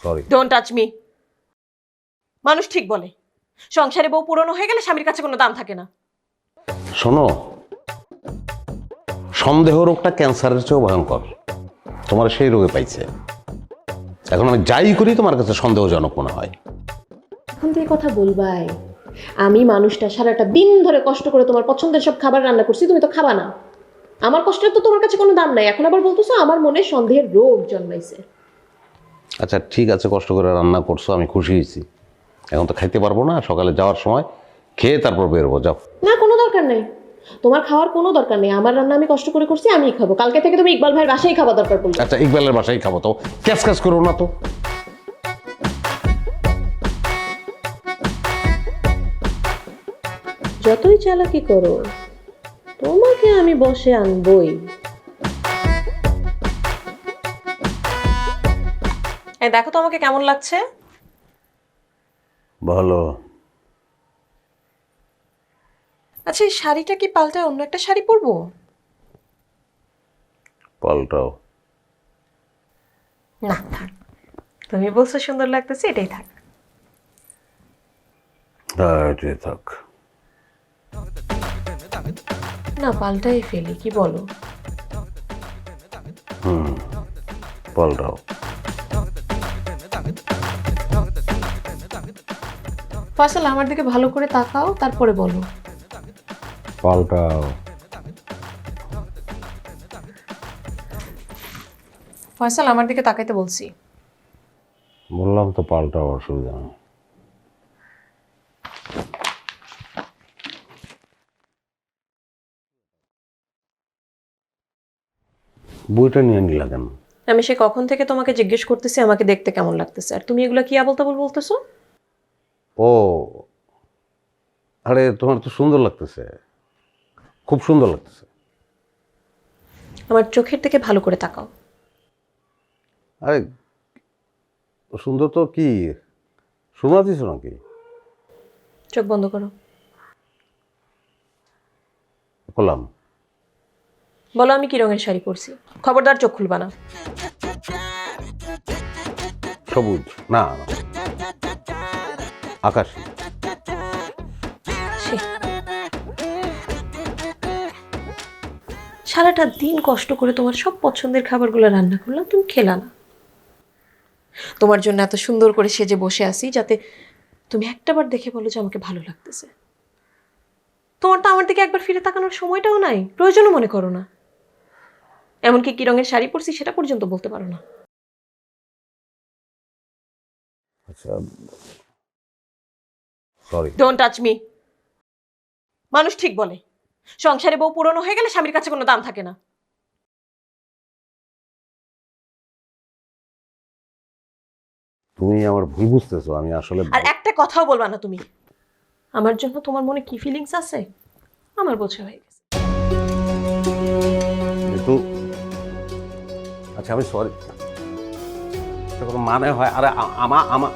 Sorry. Don't touch me. মানুষ ঠিক বলে, সংসারে বউ পুরনো হয়ে গেলে স্বামীর কাছে কোনো দাম থাকে না। শোনো, সন্দেহ রোগটা ক্যান্সারের চেয়েও ভয়ঙ্কর। তোমার সেই রোগে পাইছে। এখন আমি যাই করি তোমার কাছে সন্দেহজনক মনে হয়। এখন থেকে কথা বলবাই। আমি মানুষটা সারাটা দিন ধরে কষ্ট করে তোমার পছন্দের সব খাবার রান্না করছি, তুমি তো খাবা না। আমার কষ্টের তো তোমার কাছে কোনো দাম নাই। এখন আবার বলতেছো আমার মনে সন্দেহের রোগ জন্মাইছে। আচ্ছা ঠিক আছে, কষ্ট করে রান্না করছো, আমি খুশি হয়েছি। এখন তো খাইতে পারবো না, সকালে যাওয়ার সময় খেয়ে তারপর বেরোবো। যাও। না, কোনো দরকার নেই। তোমার খাওয়ার কোনো দরকার নেই। আমার রান্না আমি কষ্ট করে করছি, আমিই খাবো। কালকে থেকে তুমি ইকবাল ভাইয়ের বাসায় খাওয়া দরকার পড়বে। আচ্ছা ইকবালের বাসায় খাবো, তো ক্যাচ ক্যাচ করো না তো। যতই চালাকি করো, তোমাকে আমি বসে আনবই। এই দেখো তো আমাকে কেমন লাগছে। ভালো। আচ্ছা এই শাড়িটা কি পাল্টায় অন্য একটা শাড়ি পরবো? পাল্টাও। না থাক, তুমি বলছো সুন্দর লাগতেছে, এটাই থাক। হ্যাঁ এটাই থাক। না পাল্টাই ফেলি, কি বলো? পাল্টাও। ফয়সাল আমার দিকে ভালো করে তাকাও, তারপরে বলো। পাল্টাও। ফয়সাল আমার দিকে তাকাইতে বলছি। বললাম তো পাল্টাও, অসুবিধা নেই। বইটা নিয়ে নিলা কেন? আমি সে কখন থেকে তোমাকে জিজ্ঞেস করতেছি আমাকে দেখতে কেমন লাগতেছে, আর তুমি এগুলো কি আবল তাবল বলতেছো? ও আরে তোমার তো সুন্দর লাগতেছে, খুব সুন্দর লাগতেছে। আমার চোখের দিকে ভালো করে তাকাও। আরে সুন্দর তো কি শোনা দিছ নাকি? চোখ বন্ধ করো। করলাম। বলো আমি কি রঙের শাড়ি পরছি, খবরদার চোখ খুলবা না। সবুজ না, আকাশি। ছি। সারাটা দিন কষ্ট করে তোমার সব পছন্দের খাবারগুলো রান্না করলাম, তুমি খেলা না। তোমার জন্য এত সুন্দর করে সেজে বসে আছি যাতে তুমি একটাবার দেখে বলো যে আমাকে ভালো লাগতেছে। তোমার তো আমার দিকে একবার ফিরে তাকানোর সময়টাও নাই, প্রয়োজনও মনে করো না। এমনকি কি রঙের শাড়ি পরছি সেটা পর্যন্ত বলতে পারো না। আচ্ছা সরি। Don't touch me. মানুষ ঠিক বলে, সংসারে বউ পুরনো হয়ে গেলে স্বামীর কাছে কোনো দাম থাকে না। তুমি আমার ভুল বুঝতেছো, আমি আসলে আর একটা কথাও বলবা না তুমি। আমার জন্য তোমার মনে কি ফিলিংস আছে আমার বোঝা হয়ে গেছে। কিন্তু আচ্ছা আমি সরি, কোনো মানে হয়? আরে আমা আমা